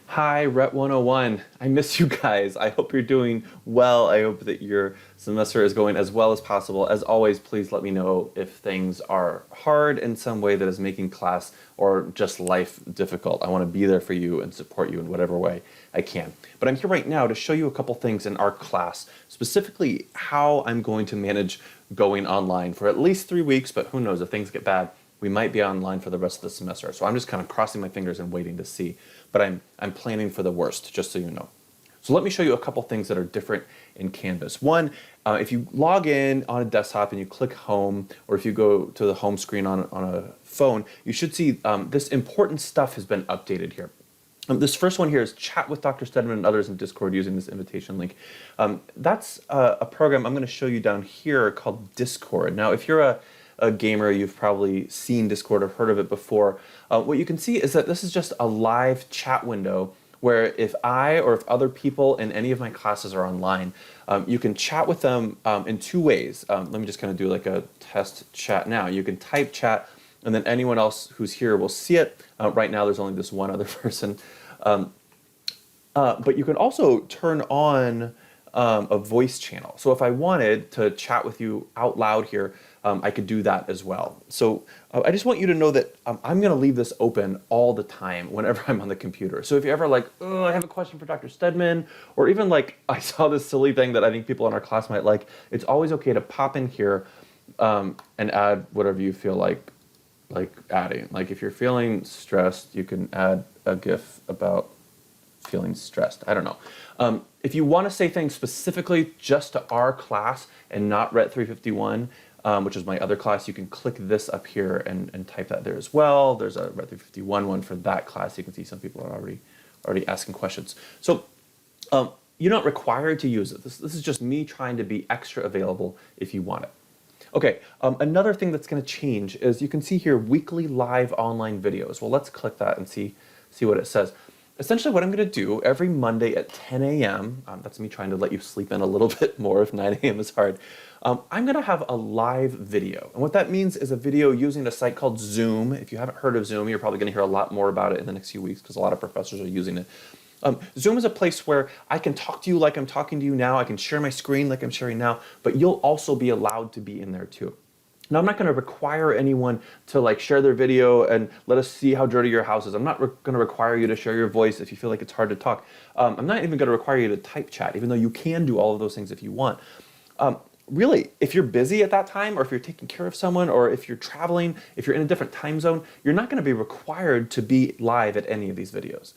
Hi, RHET 101. I miss you guys. I hope you're doing well. I hope that your semester is going as well as possible. As always, please let me know if things are hard in some way that is making class or just life difficult. I want to be there for you and support you in whatever way I can. But I'm here right now to show you a couple things in our class, specifically how I'm going to manage going online for at least 3 weeks, but who knows, if things get bad, we might be online for the rest of the semester. So I'm just kind of crossing my fingers and waiting to see. But I'm planning for the worst, just so you know. So let me show you a couple things that are different in Canvas. One, if you log in on a desktop and you click home, or if you go to the home screen on a phone, you should see this important stuff has been updated here. This first one here is chat with Dr. Stedman and others in Discord using this invitation link. That's a program I'm going to show you down here called Discord. Now, if you're a gamer, you've probably seen Discord or heard of it before. What you can see is that this is just a live chat window where if I or if other people in any of my classes are online, you can chat with them in two ways. Let me just kind of do like a test chat now. You can type chat and then anyone else who's here will see it. Right now there's only this one other person. But you can also turn on a voice channel. So if I wanted to chat with you out loud here, I could do that as well. So I just want you to know that I'm going to leave this open all the time whenever I'm on the computer. So if you're ever like, oh, I have a question for Dr. Stedman, or even like I saw this silly thing that I think people in our class might like, it's always okay to pop in here and add whatever you feel like adding. Like if you're feeling stressed, you can add a GIF about feeling stressed. I don't know. If you want to say things specifically just to our class and not RHET 351, which is my other class, you can click this up here and type that there as well. There's a RHET 351 one for that class. You can see some people are already asking questions. So you're not required to use it. This is just me trying to be extra available if you want it. Okay, another thing that's going to change is you can see here weekly live online videos. Well, let's click that and see what it says. Essentially what I'm going to do every Monday at 10 a.m., that's me trying to let you sleep in a little bit more if 9 a.m. is hard, I'm going to have a live video. And what that means is a video using a site called Zoom. If you haven't heard of Zoom, you're probably going to hear a lot more about it in the next few weeks because a lot of professors are using it. Zoom is a place where I can talk to you like I'm talking to you now. I can share my screen like I'm sharing now, but you'll also be allowed to be in there too. Now, I'm not going to require anyone to like share their video and let us see how dirty your house is. I'm not going to require you to share your voice if you feel like it's hard to talk. I'm not even going to require you to type chat, even though you can do all of those things if you want. Really, if you're busy at that time, or if you're taking care of someone, or if you're traveling, if you're in a different time zone, you're not going to be required to be live at any of these videos.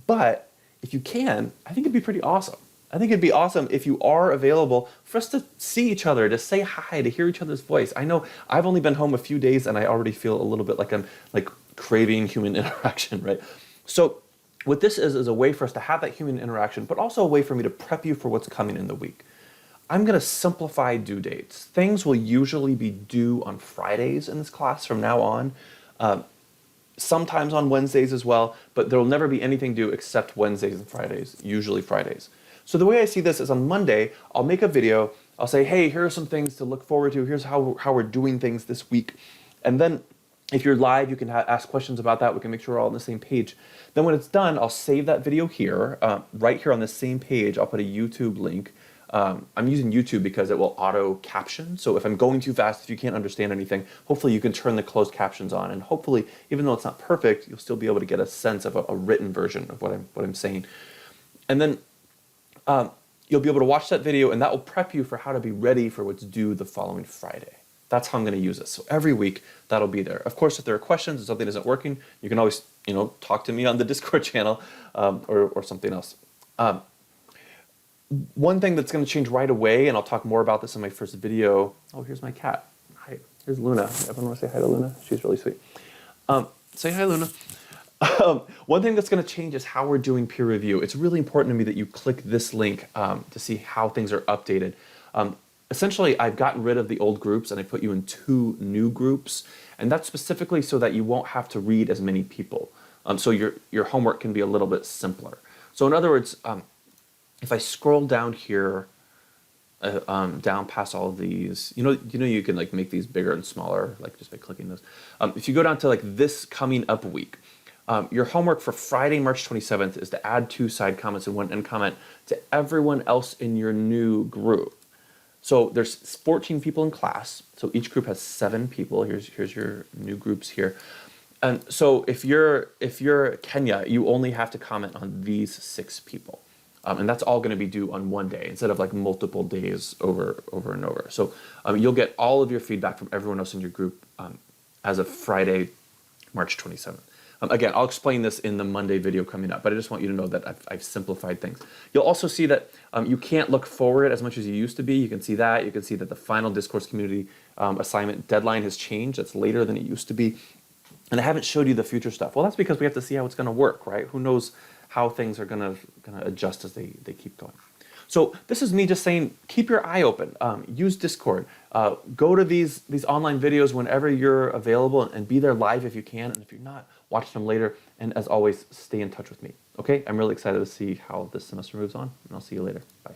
But if you can, I think it'd be pretty awesome. I think it'd be awesome if you are available for us to see each other, to say hi, to hear each other's voice. I know I've only been home a few days and I already feel a little bit like I'm like craving human interaction, right? So what this is a way for us to have that human interaction, but also a way for me to prep you for what's coming in the week. I'm going to simplify due dates. Things will usually be due on Fridays in this class from now on. Sometimes on Wednesdays as well, but there will never be anything due except Wednesdays and Fridays, usually Fridays. So the way I see this is on Monday, I'll make a video, I'll say, hey, here are some things to look forward to, here's how we're doing things this week. And then if you're live, you can ask questions about that, we can make sure we're all on the same page. Then when it's done, I'll save that video here, right here on the same page, I'll put a YouTube link. I'm using YouTube because it will auto caption. So if I'm going too fast, if you can't understand anything, hopefully you can turn the closed captions on. And hopefully, even though it's not perfect, you'll still be able to get a sense of a written version of what I'm saying. And then you'll be able to watch that video and that will prep you for how to be ready for what's due the following Friday. That's how I'm going to use this. So every week that'll be there. Of course, if there are questions and something isn't working, you can always, talk to me on the Discord channel or something else. One thing that's going to change right away, and I'll talk more about this in my first video. Oh, here's my cat. Hi, here's Luna. Everyone want to say hi to Luna? She's really sweet. Say hi, Luna. One thing that's going to change is how we're doing peer review. It's really important to me that you click this link to see how things are updated. Essentially, I've gotten rid of the old groups and I put you in 2 new groups, and that's specifically so that you won't have to read as many people. So your homework can be a little bit simpler. So in other words, if I scroll down here, down past all of these, you can like make these bigger and smaller, like just by clicking those. If you go down to like this coming up week, Your homework for Friday, March 27th is to add 2 side comments and 1 end comment to everyone else in your new group. So there's 14 people in class. So each group has 7 people. Here's your new groups here. And so if you're Kenya, you only have to comment on these 6 people. And that's all going to be due on one day instead of like multiple days over and over. So you'll get all of your feedback from everyone else in your group as of Friday, March 27th. Again, I'll explain this in the Monday video coming up, but I just want you to know that I've simplified things. You'll also see that you can't look forward as much as you used to be. You can see that. You can see that the final discourse community assignment deadline has changed. It's later than it used to be. And I haven't showed you the future stuff. Well, that's because we have to see how it's going to work, right? Who knows how things are going to adjust as they keep going. So this is me just saying, keep your eye open. Use Discord. Go to these online videos whenever you're available and be there live if you can. And if you're not, watch them later. And as always, stay in touch with me. Okay? I'm really excited to see how this semester moves on. And I'll see you later. Bye.